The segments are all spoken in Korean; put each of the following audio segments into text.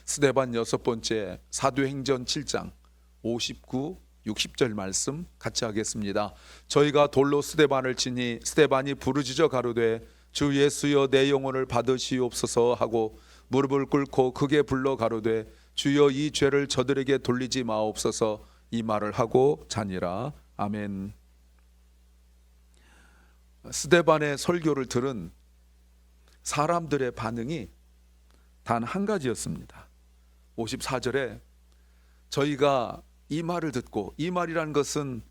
스데반 여섯 번째, 사도행전 7장 59, 60절 말씀 같이 하겠습니다. 저희가 돌로 스데반을 치니 스데반이 부르짖어 가로되 주 예수여 내 영혼을 받으시옵소서 하고 무릎을 꿇고 크게 불러 가로되 주여 이 죄를 저들에게 돌리지 마옵소서 이 말을 하고 자니라. 아멘. 스데반의 설교를 들은 사람들의 반응이 단 한 가지였습니다. 54절에 저희가 이 말을 듣고, 이 말이라는 것은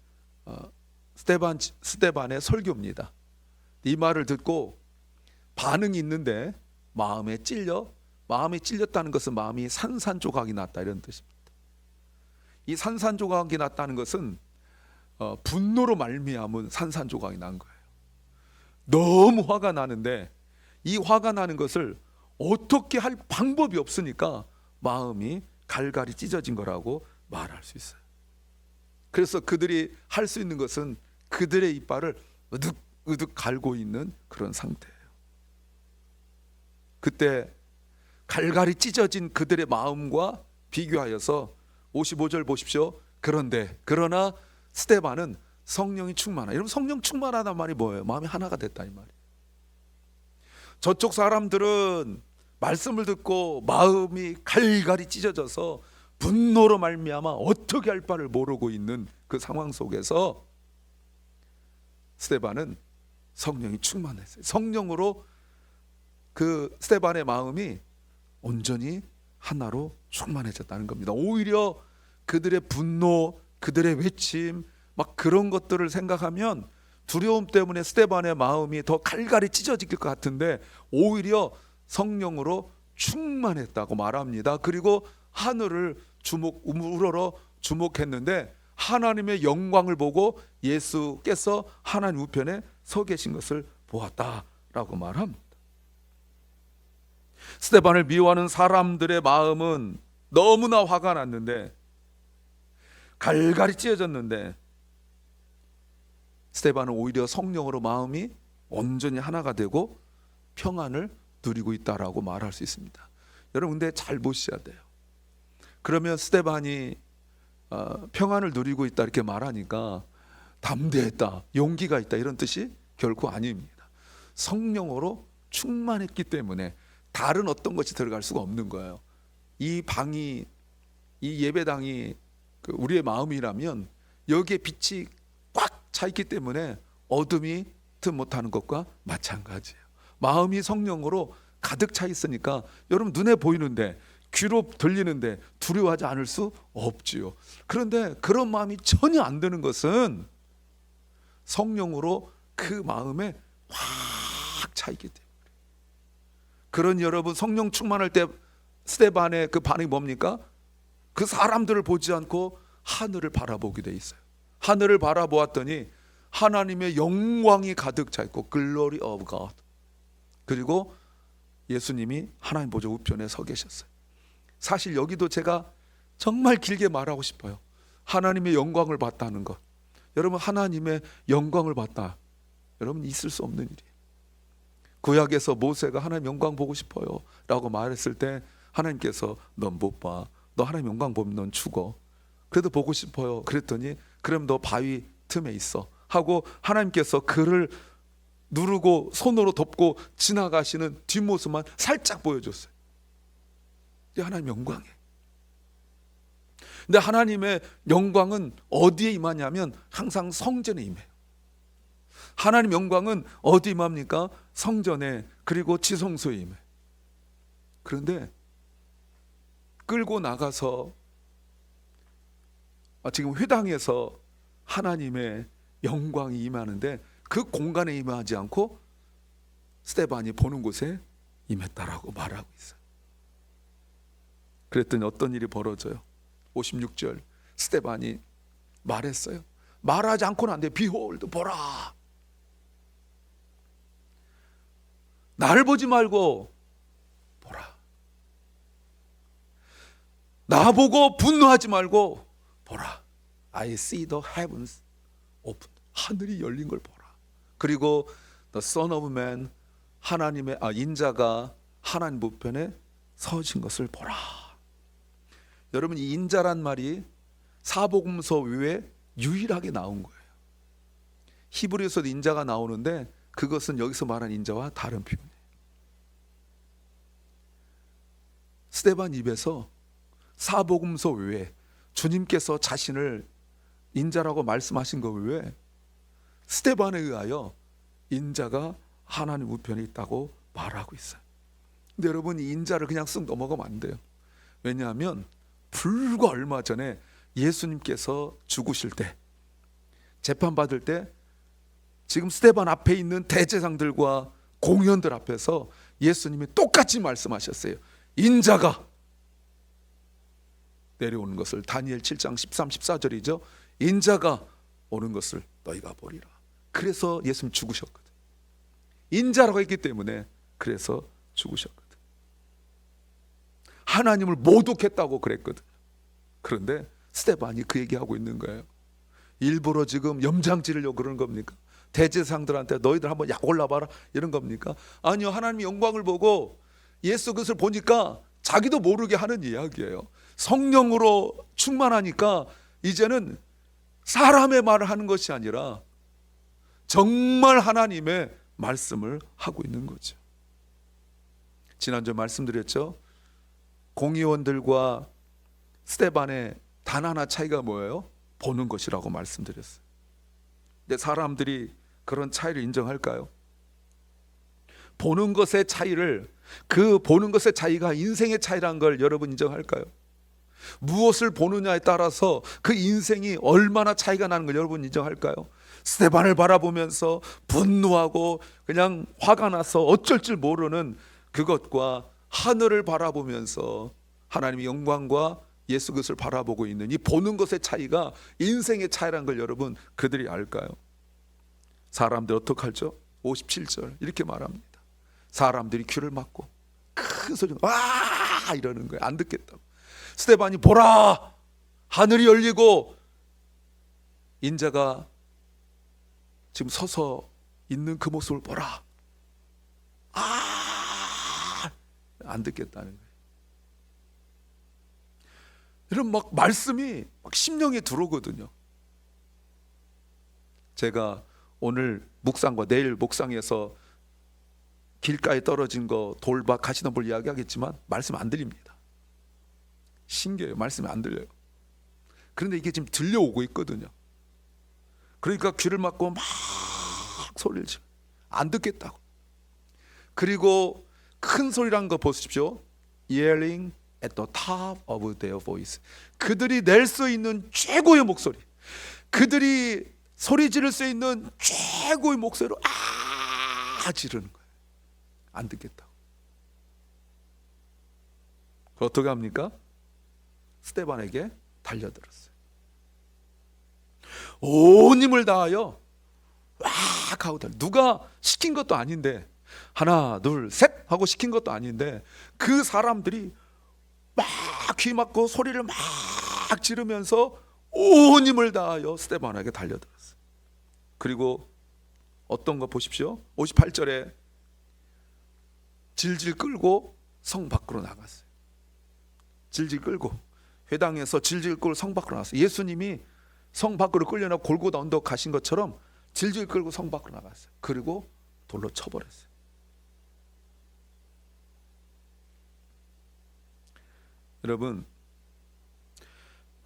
스데반의 설교입니다. 이 말을 듣고 반응이 있는데 마음이 찔렸다는 것은 마음이 산산조각이 났다 이런 뜻입니다. 이 산산조각이 났다는 것은 분노로 말미암은 산산조각이 난 거예요. 너무 화가 나는데 이 화가 나는 것을 어떻게 할 방법이 없으니까 마음이 갈갈이 찢어진 거라고 말할 수 있어요. 그래서 그들이 할 수 있는 것은 그들의 이빨을 으득으득 갈고 있는 그런 상태예요. 그때 갈갈이 찢어진 그들의 마음과 비교하여서 55절 보십시오. 그러나 스데반은 성령이 충만하다. 여러분, 성령 충만하다는 말이 뭐예요? 마음이 하나가 됐다 이 말이에요. 저쪽 사람들은 말씀을 듣고 마음이 갈갈이 찢어져서 분노로 말미암아 어떻게 할 바를 모르고 있는 그 상황 속에서 스데반은 성령이 충만했어요. 성령으로 그 스데반의 마음이 온전히 하나로 충만해졌다는 겁니다. 오히려 그들의 분노, 그들의 외침, 막 그런 것들을 생각하면 두려움 때문에 스데반의 마음이 더 갈갈이 찢어질 것 같은데 오히려 성령으로 충만했다고 말합니다. 그리고 하늘을 우러러 주목했는데 하나님의 영광을 보고 예수께서 하나님 우편에 서 계신 것을 보았다라고 말합니다. 스데반을 미워하는 사람들의 마음은 너무나 화가 났는데, 갈갈이 찢어졌는데 스데반은 오히려 성령으로 마음이 온전히 하나가 되고 평안을 누리고 있다라고 말할 수 있습니다. 여러분, 근데 잘 보셔야 돼요. 그러면 스데반이 평안을 누리고 있다 이렇게 말하니까 담대했다, 용기가 있다 이런 뜻이 결코 아닙니다. 성령으로 충만했기 때문에 다른 어떤 것이 들어갈 수가 없는 거예요. 이 예배당이 우리의 마음이라면 여기에 빛이 꽉 차 있기 때문에 어둠이 틈 못하는 것과 마찬가지예요. 마음이 성령으로 가득 차 있으니까 여러분, 눈에 보이는데 귀로 들리는데 두려워하지 않을 수 없지요. 그런데 그런 마음이 전혀 안 드는 것은 성령으로 그 마음에 확 차 있기 때문에. 그런 여러분, 성령 충만할 때 스데반의 그 반응이 뭡니까? 그 사람들을 보지 않고 하늘을 바라보게 돼 있어요. 하늘을 바라보았더니 하나님의 영광이 가득 차 있고 Glory of God. 그리고 예수님이 하나님 보좌 우편에 서 계셨어요. 사실 여기도 제가 정말 길게 말하고 싶어요. 하나님의 영광을 봤다는 것. 여러분, 하나님의 영광을 봤다, 여러분, 있을 수 없는 일이에요. 구약에서 모세가 하나님 영광 보고 싶어요 라고 말했을 때 하나님께서 넌 못 봐, 너 하나님 영광 보면 넌 죽어. 그래도 보고 싶어요. 그랬더니 그럼 너 바위 틈에 있어 하고 하나님께서 그를 누르고 손으로 덮고 지나가시는 뒷모습만 살짝 보여줬어요. 이게 하나님 영광이에요. 근데 하나님의 영광은 어디에 임하냐면 항상 성전에 임해요. 하나님 영광은 어디 임합니까? 성전에, 그리고 지성소에 임해요. 그런데 끌고 나가서 지금 회당에서 하나님의 영광이 임하는데 그 공간에 임하지 않고 스데반이 보는 곳에 임했다라고 말하고 있어요. 그랬더니 어떤 일이 벌어져요? 56절, 스데반이 말했어요. 말하지 않고는 안 돼. Behold, 보라. 나를 보지 말고 보라. 나보고 분노하지 말고 보라. I see the heavens open. 하늘이 열린 걸 보라. 그리고 the Son of Man, 하나님의 인자가 하나님 우편에 서신 것을 보라. 여러분, 이 인자란 말이 사복음서 외에 유일하게 나온 거예요. 히브리서도 인자가 나오는데 그것은 여기서 말한 인자와 다른 표현이에요. 스데반 입에서 사복음서 외에 주님께서 자신을 인자라고 말씀하신 것 외에 스데반에 의하여 인자가 하나님 우편에 있다고 말하고 있어요. 근데 여러분, 이 인자를 그냥 쓱 넘어가면 안 돼요. 왜냐하면 불과 얼마 전에 예수님께서 죽으실 때, 재판받을 때 지금 스데반 앞에 있는 대제사장들과 공의원들 앞에서 예수님이 똑같이 말씀하셨어요. 인자가 내려오는 것을, 다니엘 7장 13, 14절이죠. 인자가 오는 것을 너희가 보리라. 그래서 예수님 죽으셨거든. 인자라고 했기 때문에 그래서 죽으셨거든. 하나님을 모독했다고 그랬거든. 그런데 스데반이 그 얘기하고 있는 거예요. 일부러 지금 염장 지르려고 그러는 겁니까? 대제사장들한테 너희들 한번 약 올라봐라 이런 겁니까? 아니요, 하나님의 영광을 보고 예수 그것을 보니까 자기도 모르게 하는 이야기예요. 성령으로 충만하니까 이제는 사람의 말을 하는 것이 아니라 정말 하나님의 말씀을 하고 있는 거죠. 지난주에 말씀드렸죠. 공의원들과 스데반의 단 하나 차이가 뭐예요? 보는 것이라고 말씀드렸어요. 근데 사람들이 그런 차이를 인정할까요? 보는 것의 차이를, 그 보는 것의 차이가 인생의 차이라는 걸 여러분 인정할까요? 무엇을 보느냐에 따라서 그 인생이 얼마나 차이가 나는 걸 여러분 인정할까요? 스데반을 바라보면서 분노하고 그냥 화가 나서 어쩔 줄 모르는 그것과 하늘을 바라보면서 하나님의 영광과 예수 그것을 바라보고 있는 이 보는 것의 차이가 인생의 차이라는 걸 여러분 그들이 알까요? 사람들 어떻게 할죠? 57절 이렇게 말합니다. 사람들이 귀를 막고 큰 소리로 와 이러는 거예요. 안 듣겠다고. 스데반이 보라, 하늘이 열리고 인자가 지금 서서 있는 그 모습을 보라. 안 듣겠다는 거예요. 이런 막 말씀이 막 심령에 들어오거든요. 제가 오늘 묵상과 내일 묵상에서 길가에 떨어진 거 돌박 가시덤불 이야기하겠지만 말씀 안 들립니다. 신기해요. 말씀이 안 들려요. 그런데 이게 지금 들려오고 있거든요. 그러니까 귀를 막고 막 소리를 지르, 안 듣겠다고. 그리고 큰 소리라는 거 보십시오. Yelling at the top of their voice. 그들이 낼 수 있는 최고의 목소리, 그들이 소리 지를 수 있는 최고의 목소리로 지르는 거예요. 안 듣겠다고. 어떻게 합니까? 스데반에게 달려들었어요. 온 힘을 다하여 왁 하고 달려. 누가 시킨 것도 아닌데, 하나 둘 셋 하고 시킨 것도 아닌데 그 사람들이 막 귀 막고 소리를 막 지르면서 온 힘을 다하여 스데반에게 달려들었어요. 그리고 어떤 거 보십시오. 58절에 질질 끌고 성 밖으로 나갔어요. 질질 끌고, 회당에서 질질 끌고 성 밖으로 나갔어요. 예수님이 성 밖으로 끌려나 골고다 언덕 가신 것처럼 질질 끌고 성 밖으로 나갔어요. 그리고 돌로 쳐버렸어요. 여러분,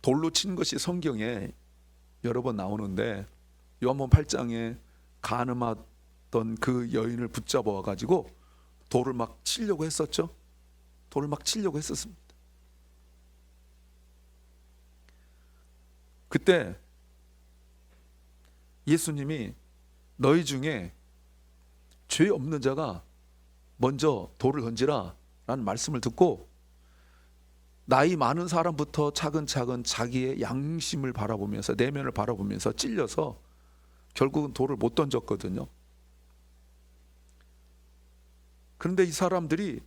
돌로 친 것이 성경에 여러 번 나오는데 요한복음 8장에 간음하던 그 여인을 붙잡아 와가지고 돌을 막 치려고 했었죠. 돌을 막 치려고 했었습니다. 그때 예수님이 너희 중에 죄 없는 자가 먼저 돌을 던지라 라는 말씀을 듣고 나이 많은 사람부터 차근차근 자기의 양심을 바라보면서, 내면을 바라보면서 찔려서 결국은 돌을 못 던졌거든요. 그런데 이 사람들이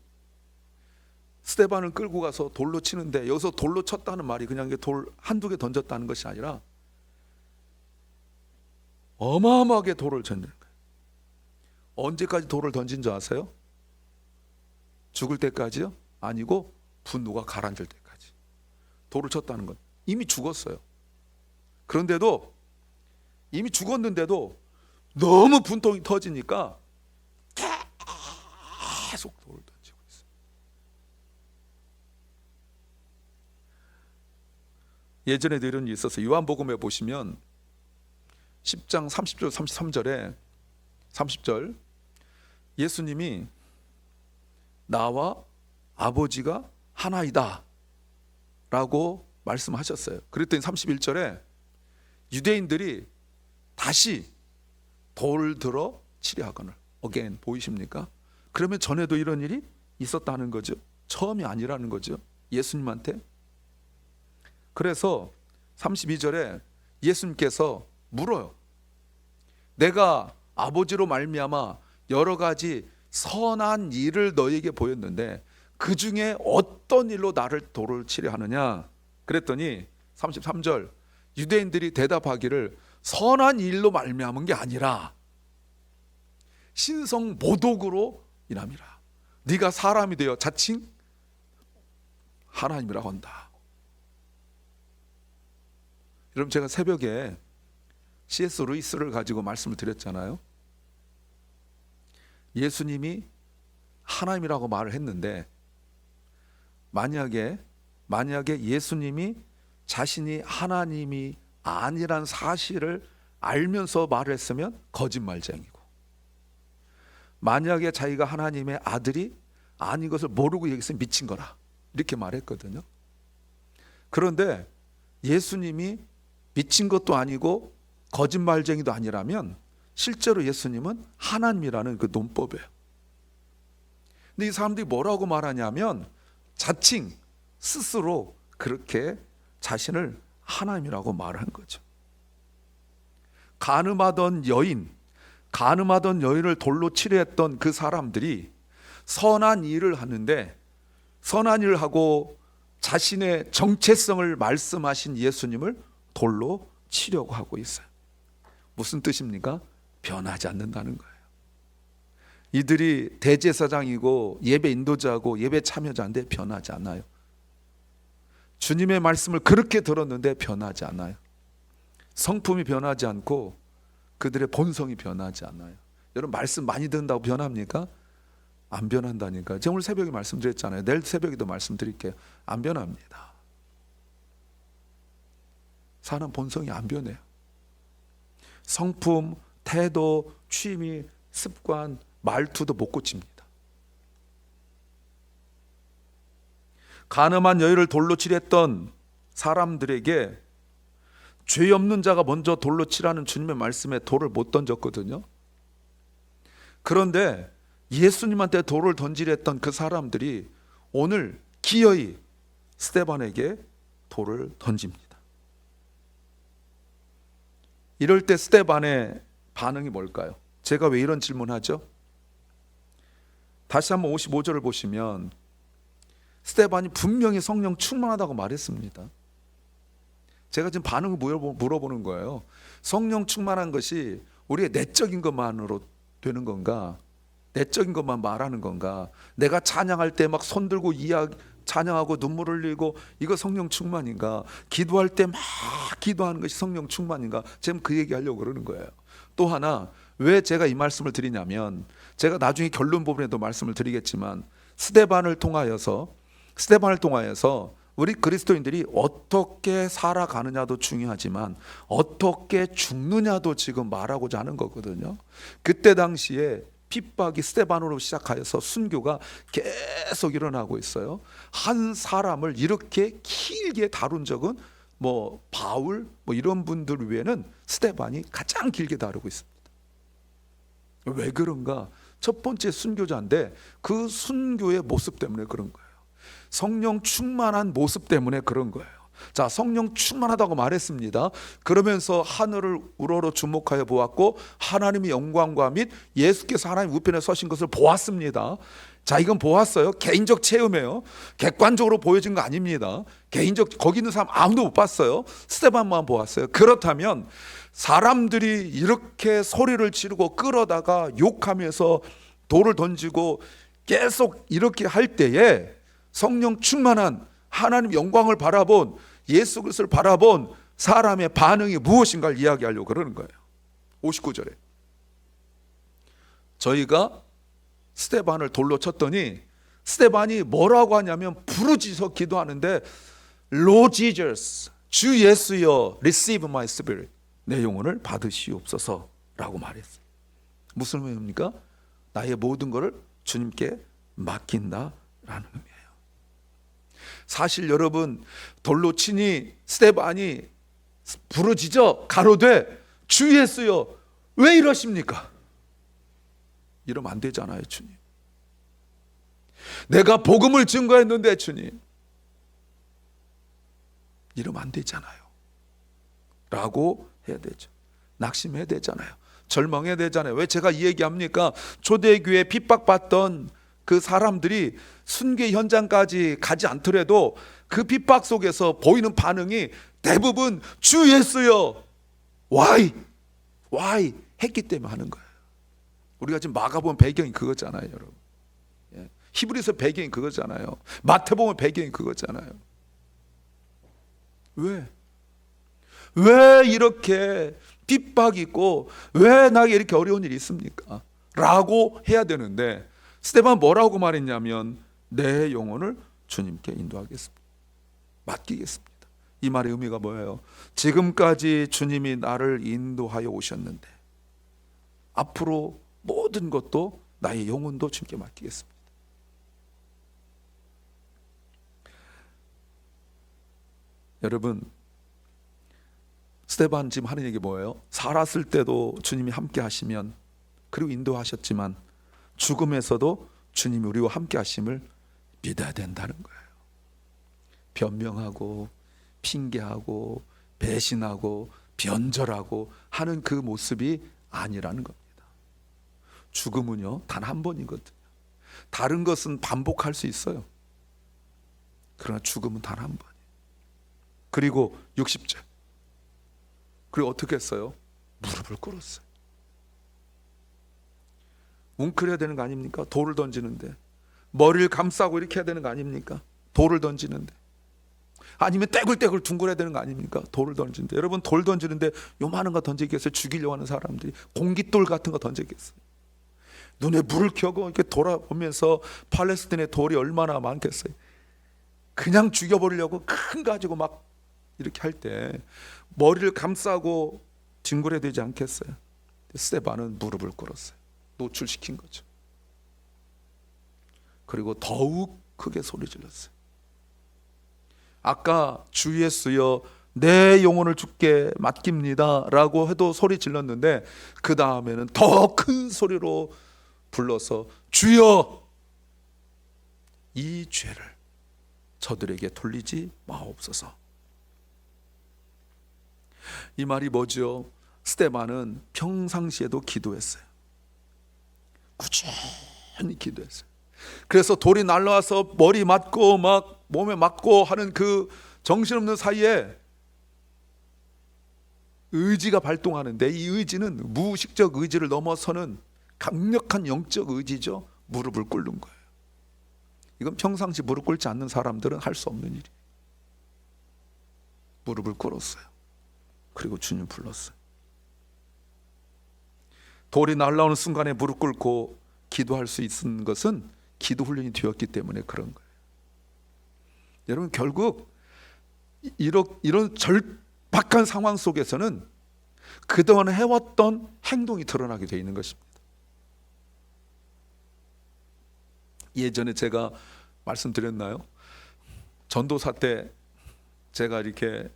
스데반을 끌고 가서 돌로 치는데, 여기서 돌로 쳤다는 말이 그냥 돌 한두 개 던졌다는 것이 아니라 어마어마하게 돌을 던지는 거예요. 언제까지 돌을 던진 줄 아세요? 죽을 때까지요? 아니고 분노가 가라앉을 때까지. 돌을 쳤다는 건 이미 죽었어요. 그런데도 이미 죽었는데도 너무 분통이 터지니까 계속 돌을 던지고 있어요. 예전에도 이런 일이 있었어요. 요한복음에 보시면 10장 30절 33절에 30절 예수님이 나와 아버지가 하나이다 라고 말씀하셨어요. 그랬더니 31절에 유대인들이 다시 돌을 들어 치려하거늘 again 보이십니까? 그러면 전에도 이런 일이 있었다는 거죠. 처음이 아니라는 거죠. 예수님한테. 그래서 32절에 예수님께서 물어요. 내가 아버지로 말미암아 여러 가지 선한 일을 너에게 보였는데 그 중에 어떤 일로 나를 돌을 치려 하느냐? 그랬더니 33절 유대인들이 대답하기를 선한 일로 말미암은 게 아니라 신성 모독으로 인함이라. 네가 사람이 되어 자칭 하나님이라고 한다. 여러분 제가 새벽에 C.S. 루이스를 가지고 말씀을 드렸잖아요. 예수님이 하나님이라고 말을 했는데 만약에 예수님이 자신이 하나님이 아니란 사실을 알면서 말을 했으면 거짓말쟁이고, 만약에 자기가 하나님의 아들이 아닌 것을 모르고 얘기했으면 미친 거라 이렇게 말했거든요. 그런데 예수님이 미친 것도 아니고 거짓말쟁이도 아니라면 실제로 예수님은 하나님이라는 그 논법이에요. 근데 이 사람들이 뭐라고 말하냐면 자칭 스스로 그렇게 자신을 하나님이라고 말한 거죠. 가늠하던 여인을 돌로 치려했던 그 사람들이 선한 일을 하는데, 선한 일을 하고 자신의 정체성을 말씀하신 예수님을 돌로 치려고 하고 있어요. 무슨 뜻입니까? 변하지 않는다는 거예요. 이들이 대제사장이고 예배 인도자고 예배 참여자인데 변하지 않아요. 주님의 말씀을 그렇게 들었는데 변하지 않아요. 성품이 변하지 않고 그들의 본성이 변하지 않아요. 여러분 말씀 많이 듣는다고 변합니까? 안 변한다니까. 제가 오늘 새벽에 말씀드렸잖아요. 내일 새벽에도 말씀드릴게요. 안 변합니다. 사람 본성이 안 변해요. 성품, 태도, 취미, 습관, 말투도 못 고칩니다. 가늠한 여인을 돌로 치려했던 사람들에게 죄 없는 자가 먼저 돌로 치라는 주님의 말씀에 돌을 못 던졌거든요. 그런데 예수님한테 돌을 던지려 했던 그 사람들이 오늘 기어이 스데반에게 돌을 던집니다. 이럴 때 스데반의 반응이 뭘까요? 제가 왜 이런 질문하죠? 다시 한번 55절을 보시면 스데반이 분명히 성령 충만하다고 말했습니다. 제가 지금 반응을 물어보는 거예요. 성령 충만한 것이 우리의 내적인 것만으로 되는 건가? 내적인 것만 말하는 건가? 내가 찬양할 때 막 손들고 찬양하고 눈물 흘리고 이거 성령 충만인가? 기도할 때 막 기도하는 것이 성령 충만인가? 지금 그 얘기하려고 그러는 거예요. 또 하나, 왜 제가 이 말씀을 드리냐면, 제가 나중에 결론 부분에도 말씀을 드리겠지만 스데반을 통하여서 우리 그리스도인들이 어떻게 살아가느냐도 중요하지만 어떻게 죽느냐도 지금 말하고자 하는 거거든요. 그때 당시에 핍박이 스데반으로 시작하여서 순교가 계속 일어나고 있어요. 한 사람을 이렇게 길게 다룬 적은 바울 이런 분들 외에는 스데반이 가장 길게 다루고 있습니다. 왜 그런가? 첫 번째 순교자인데 그 순교의 모습 때문에 그런 거예요. 성령 충만한 모습 때문에 그런 거예요. 자, 성령 충만하다고 말했습니다. 그러면서 하늘을 우러러 주목하여 보았고 하나님의 영광과 및 예수께서 하나님 우편에 서신 것을 보았습니다. 자, 이건 보았어요. 개인적 체험이에요. 객관적으로 보여진 거 아닙니다. 거기 있는 사람 아무도 못 봤어요. 스데반만 보았어요. 그렇다면 사람들이 이렇게 소리를 지르고 끌어다가 욕하면서 돌을 던지고 계속 이렇게 할 때에 성령 충만한 하나님 영광을 바라본, 예수 그리스도를 바라본 사람의 반응이 무엇인가를 이야기하려고 그러는 거예요. 59절에 저희가 스데반을 돌로 쳤더니 스데반이 뭐라고 하냐면 부르짖어 기도하는데 Lord Jesus, 주 예수여, receive my spirit, 내 영혼을 받으시옵소서 라고 말했어요. 무슨 의미입니까? 나의 모든 것을 주님께 맡긴다라는 의미예요. 사실 여러분, 돌로 치니 스데반이 부르짖어 가로되 주 예수여 왜 이러십니까? 이러면 안 되잖아요. 주님, 내가 복음을 증거했는데 주님, 이러면 안 되잖아요 라고 해야 되죠. 낙심해야 되잖아요. 절망해야 되잖아요. 왜 제가 이 얘기합니까? 초대교회 핍박받던 그 사람들이 순교 현장까지 가지 않더라도 그 핍박 속에서 보이는 반응이 대부분 주 예수여 why 했기 때문에 하는 거예요. 우리가 지금 마가복음 배경이 그거잖아요, 여러분. 히브리서 배경이 그거잖아요. 마태복음 배경이 그거잖아요. 왜 이렇게 핍박이 있고 왜 나에게 이렇게 어려운 일이 있습니까? 라고 해야 되는데 스데반 뭐라고 말했냐면 내 영혼을 주님께 인도하겠습니다. 맡기겠습니다. 이 말의 의미가 뭐예요? 지금까지 주님이 나를 인도하여 오셨는데 앞으로 모든 것도 나의 영혼도 주님께 맡기겠습니다. 여러분, 스데반 지금 하는 얘기 뭐예요? 살았을 때도 주님이 함께 하시면, 그리고 인도하셨지만 죽음에서도 주님이 우리와 함께 하심을 믿어야 된다는 거예요. 변명하고 핑계하고 배신하고 변절하고 하는 그 모습이 아니라는 겁니다. 죽음은요 단 한 번이거든요. 다른 것은 반복할 수 있어요. 그러나 죽음은 단 한 번이에요. 그리고 60절, 그리고 어떻게 했어요? 무릎을 꿇었어요. 웅크려야 되는 거 아닙니까? 돌을 던지는데. 머리를 감싸고 이렇게 해야 되는 거 아닙니까? 돌을 던지는데. 아니면 떼굴떼굴 둥글어야 되는 거 아닙니까? 돌을 던지는데. 여러분, 돌 던지는데 요만한 거 던지겠어요? 죽이려고 하는 사람들이 공깃돌 같은 거 던지겠어요? 눈에 불을 켜고 이렇게 돌아보면서 팔레스틴의 돌이 얼마나 많겠어요? 그냥 죽여버리려고 큰 가지고 막 이렇게 할 때 머리를 감싸고 뒹굴어야 되지 않겠어요? 스데반은 무릎을 꿇었어요. 노출시킨 거죠. 그리고 더욱 크게 소리 질렀어요. 아까 주 예수여 내 영혼을 주께 맡깁니다 라고 해도 소리 질렀는데 그 다음에는 더 큰 소리로 불러서 주여 이 죄를 저들에게 돌리지 마옵소서. 이 말이 뭐죠? 스데반은 평상시에도 기도했어요. 꾸준히 기도했어요. 그래서 돌이 날라와서 머리 맞고 막 몸에 맞고 하는 그 정신없는 사이에 의지가 발동하는데, 이 의지는 무의식적 의지를 넘어서는 강력한 영적 의지죠. 무릎을 꿇는 거예요. 이건 평상시 무릎 꿇지 않는 사람들은 할 수 없는 일이에요. 무릎을 꿇었어요. 그리고 주님 불렀어요. 돌이 날라오는 순간에 무릎 꿇고 기도할 수 있는 것은 기도 훈련이 되었기 때문에 그런 거예요. 여러분, 결국 이런 절박한 상황 속에서는 그동안 해왔던 행동이 드러나게 되어 있는 것입니다. 예전에 제가 말씀드렸나요? 전도사 때 제가 이렇게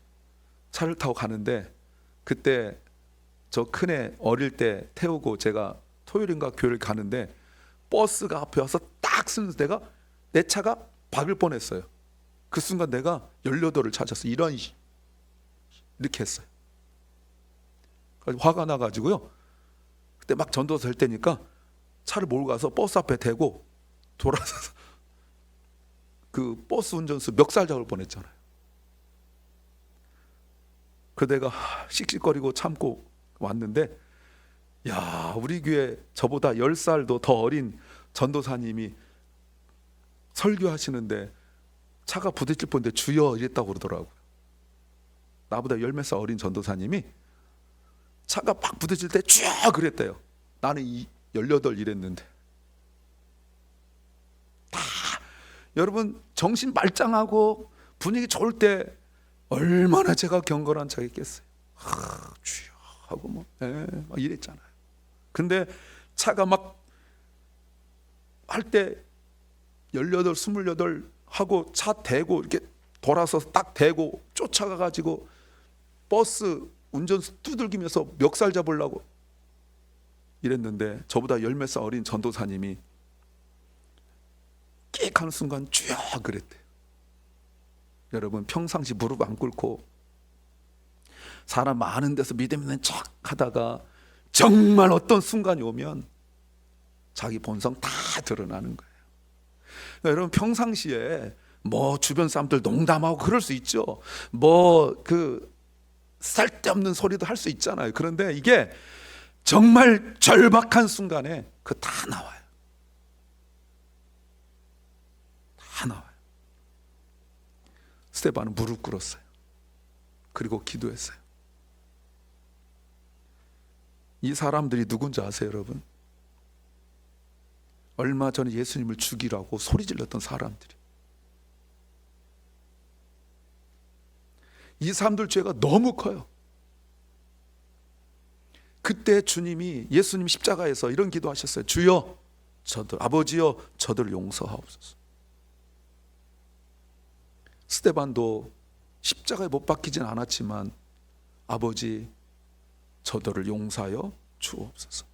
차를 타고 가는데, 그때 저 큰애 어릴 때 태우고 제가 토요일인가 교회를 가는데 버스가 앞에 와서 딱 쓰는 데가 내 차가 박을 뻔했어요. 그 순간 내가 18을 찾았어요. 이렇게 했어요. 그래서 화가 나가지고요, 그때 막 전도사 할 때니까 차를 몰고 가서 버스 앞에 대고 돌아서서 그 버스 운전수 멱살 잡을 뻔했잖아요. 그 내가 씩씩거리고 참고 왔는데, 야, 우리 교회 저보다 10살도 더 어린 전도사님이 설교하시는데 차가 부딪힐 뻔데 주여 이랬다고 그러더라고요. 나보다 10몇 살 어린 전도사님이 차가 막 부딪힐 때 주여 그랬대요. 나는 18 이랬는데. 다 여러분 정신 말짱하고 분위기 좋을 때 얼마나 제가 경건한 척했겠어요. 주여 하고 막 이랬잖아요. 근데 차가 막 할 때 18, 28 하고 차 대고 이렇게 돌아서 딱 대고 쫓아가 가지고 버스 운전수 두들기면서 멱살 잡으려고 이랬는데 저보다 10몇 살 어린 전도사님이 끽 하는 순간 주여 그랬대요. 여러분 평상시 무릎 안 꿇고 사람 많은 데서 믿음 있는 척 하다가 정말 어떤 순간이 오면 자기 본성 다 드러나는 거예요. 그러니까 여러분 평상시에 뭐 주변 사람들 농담하고 그럴 수 있죠. 뭐 그 쓸데없는 소리도 할 수 있잖아요. 그런데 이게 정말 절박한 순간에 그 다 나와요. 다 나와요. 스데반은 무릎 꿇었어요. 그리고 기도했어요. 이 사람들이 누군지 아세요, 여러분? 얼마 전에 예수님을 죽이라고 소리 질렀던 사람들이. 이 사람들 죄가 너무 커요. 그때 주님이 예수님 십자가에서 이런 기도하셨어요. 주여, 아버지여, 저들 용서하옵소서. 스데반도 십자가에 못 박히진 않았지만 아버지, 저들을 용서하여 주옵소서.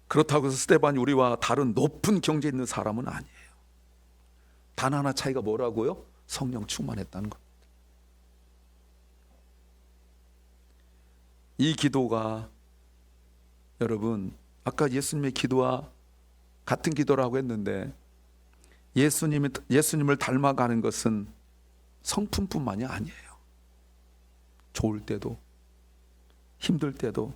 그렇다고 해서 스데반이 우리와 다른 높은 경지에 있는 사람은 아니에요. 단 하나 차이가 뭐라고요? 성령 충만했다는 것. 이 기도가 여러분 아까 예수님의 기도와 같은 기도라고 했는데 예수님을 닮아가는 것은 성품뿐만이 아니에요. 좋을 때도 힘들 때도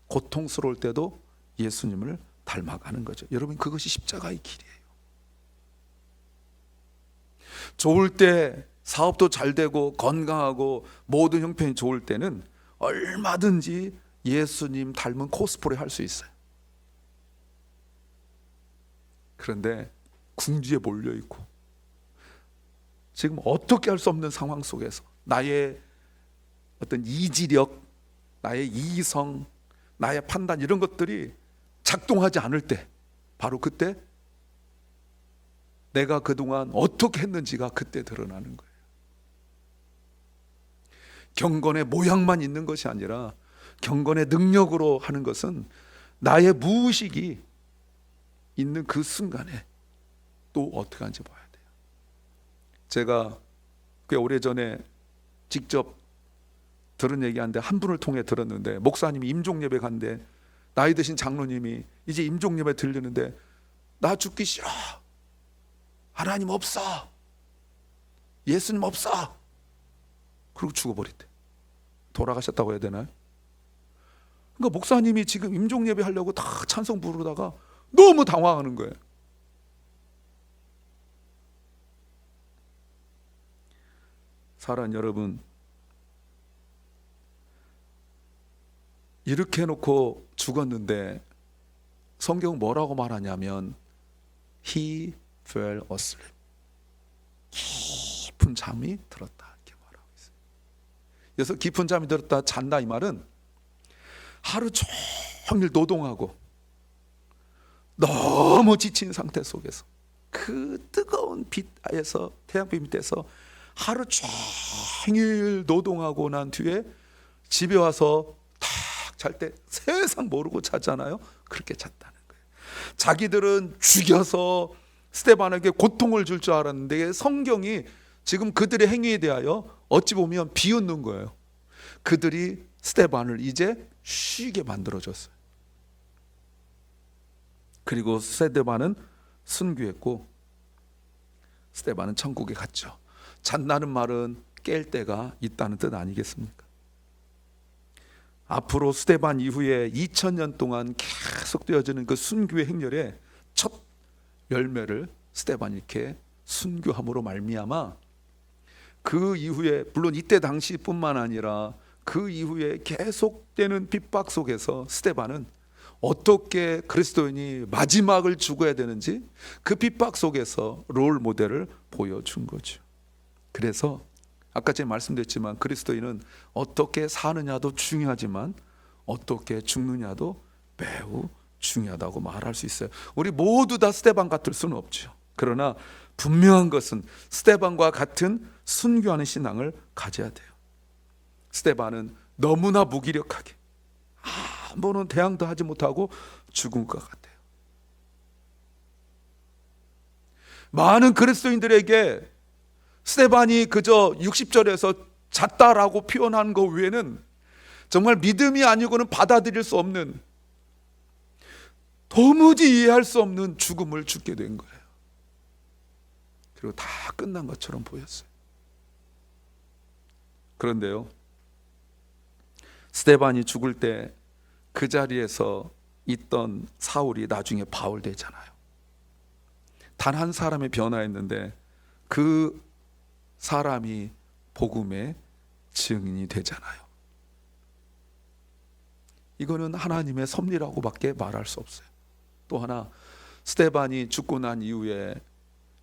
고통스러울 때도 예수님을 닮아가는 거죠. 여러분 그것이 십자가의 길이에요. 좋을 때 사업도 잘 되고 건강하고 모든 형편이 좋을 때는 얼마든지 예수님 닮은 코스프레 할 수 있어요. 그런데 궁지에 몰려 있고 지금 어떻게 할 수 없는 상황 속에서 나의 어떤 이지력, 나의 이성, 나의 판단 이런 것들이 작동하지 않을 때 바로 그때 내가 그동안 어떻게 했는지가 그때 드러나는 거예요. 경건의 모양만 있는 것이 아니라 경건의 능력으로 하는 것은 나의 무의식이 있는 그 순간에 또 어떻게 하는지 봐야 돼요. 제가 꽤 오래전에 직접 들은 얘기한데 한 분을 통해 들었는데 목사님이 임종예배 간대. 나이 드신 장로님이 이제 임종예배 들리는데 나 죽기 싫어. 하나님 없어. 예수님 없어. 그리고 죽어버렸대. 돌아가셨다고 해야 되나요? 그러니까 목사님이 지금 임종예배 하려고 다 찬송 부르다가 너무 당황하는 거예요. 사랑하는 여러분, 이렇게 해놓고 죽었는데 성경은 뭐라고 말하냐면 He fell asleep. 깊은 잠이 들었다 이렇게 말하고 있어요. 그래서 깊은 잠이 들었다 잔다 이 말은 하루 종일 노동하고 너무 지친 상태 속에서 그 뜨거운 빛 아래서 태양빛 밑에서 하루 종일 노동하고 난 뒤에 집에 와서 탁 잘 때 세상 모르고 자잖아요. 그렇게 잤다는 거예요. 자기들은 죽여서 스데반에게 고통을 줄 줄 알았는데 성경이 지금 그들의 행위에 대하여 어찌 보면 비웃는 거예요. 그들이 스데반을 이제 쉬게 만들어줬어요. 그리고 스데반은 순교했고 스데반은 천국에 갔죠. 잔다는 말은 깰 때가 있다는 뜻 아니겠습니까? 앞으로 스데반 이후에 2000년 동안 계속 되어지는 그 순교의 행렬의 첫 열매를 스데반이 이렇게 순교함으로 말미암아 그 이후에, 물론 이때 당시뿐만 아니라 그 이후에 계속되는 핍박 속에서 스데반은 어떻게 그리스도인이 마지막을 죽어야 되는지 그 핍박 속에서 롤 모델을 보여준 거죠. 그래서 아까 제가 말씀드렸지만 그리스도인은 어떻게 사느냐도 중요하지만 어떻게 죽느냐도 매우 중요하다고 말할 수 있어요. 우리 모두 다 스데반 같을 수는 없죠. 그러나 분명한 것은 스데반과 같은 순교하는 신앙을 가져야 돼요. 스데반은 너무나 무기력하게 아무런 대항도 하지 못하고 죽은 것 같아요. 많은 그리스도인들에게 스데반이 그저 60절에서 잤다라고 표현한 것 외에는 정말 믿음이 아니고는 받아들일 수 없는, 도무지 이해할 수 없는 죽음을 죽게 된 거예요. 그리고 다 끝난 것처럼 보였어요. 그런데요, 스데반이 죽을 때 그 자리에서 있던 사울이 나중에 바울 되잖아요. 단 한 사람이 변화했는데 그 사람이 복음의 증인이 되잖아요. 이거는 하나님의 섭리라고밖에 말할 수 없어요. 또 하나, 스데반이 죽고 난 이후에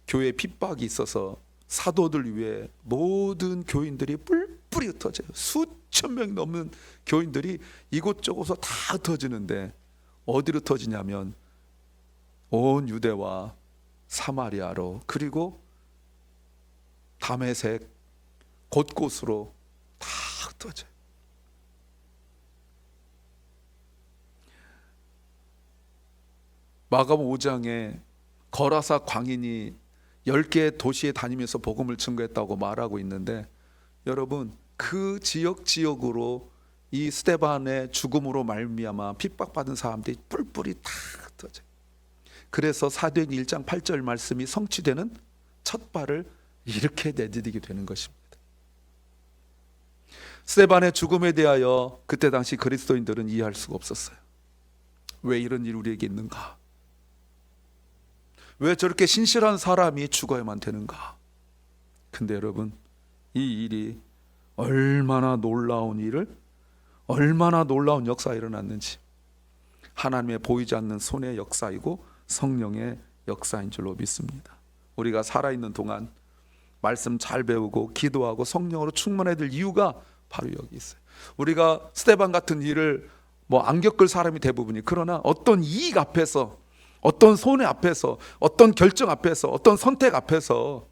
교회 핍박이 있어서 사도들 위해 모든 교인들이 뿔뿔이 흩어져요. 수천 명이 넘는 교인들이 이곳저곳서 다 흩어지는데 어디로 흩어지냐면 온 유대와 사마리아로, 그리고 다메섹 곳곳으로 다 흩어져요. 마가복음 5장에 거라사 광인이 10개의 도시에 다니면서 복음을 증거했다고 말하고 있는데, 여러분 그 지역으로 이 스데반의 죽음으로 말미암아 핍박받은 사람들이 뿔뿔이 다 흩어져요. 그래서 사도행전 1장 8절 말씀이 성취되는 첫 발을 이렇게 내디디게 되는 것입니다. 스데반의 죽음에 대하여 그때 당시 그리스도인들은 이해할 수가 없었어요. 왜 이런 일이 우리에게 있는가? 왜 저렇게 신실한 사람이 죽어야만 되는가? 근데 여러분, 이 일이 얼마나 놀라운 일을, 얼마나 놀라운 역사가 일어났는지, 하나님의 보이지 않는 손의 역사이고 성령의 역사인 줄로 믿습니다. 우리가 살아있는 동안 말씀 잘 배우고 기도하고 성령으로 충만해야 될 이유가 바로 여기 있어요. 우리가 스데반 같은 일을 안 겪을 사람이 대부분이, 그러나 어떤 이익 앞에서, 어떤 손해 앞에서, 어떤 결정 앞에서, 어떤 선택 앞에서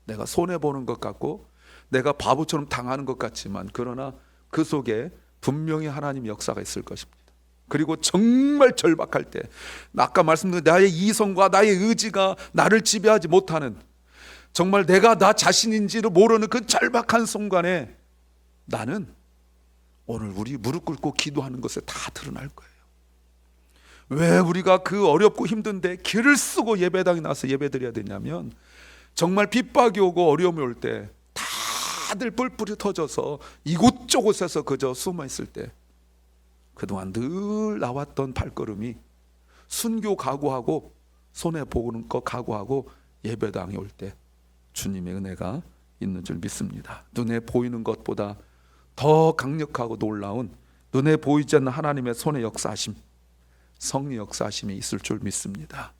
내가 손해보는 것 같고 내가 바보처럼 당하는 것 같지만, 그러나 그 속에 분명히 하나님의 역사가 있을 것입니다. 그리고 정말 절박할 때, 아까 말씀드린 나의 이성과 나의 의지가 나를 지배하지 못하는, 정말 내가 나 자신인지를 모르는 그 절박한 순간에 나는 오늘 우리 무릎 꿇고 기도하는 것에 다 드러날 거예요. 왜 우리가 그 어렵고 힘든데 길을 쓰고 예배당에 나와서 예배드려야 되냐면, 정말 핍박이 오고 어려움이 올 때 다들 뿔뿔이 터져서 이곳저곳에서 그저 숨어 있을 때, 그동안 늘 나왔던 발걸음이 순교 각오하고 손해보는 거 각오하고 예배당에 올 때 주님의 은혜가 있는 줄 믿습니다. 눈에 보이는 것보다 더 강력하고 놀라운, 눈에 보이지 않는 하나님의 손의 역사하심, 성령 역사하심이 있을 줄 믿습니다.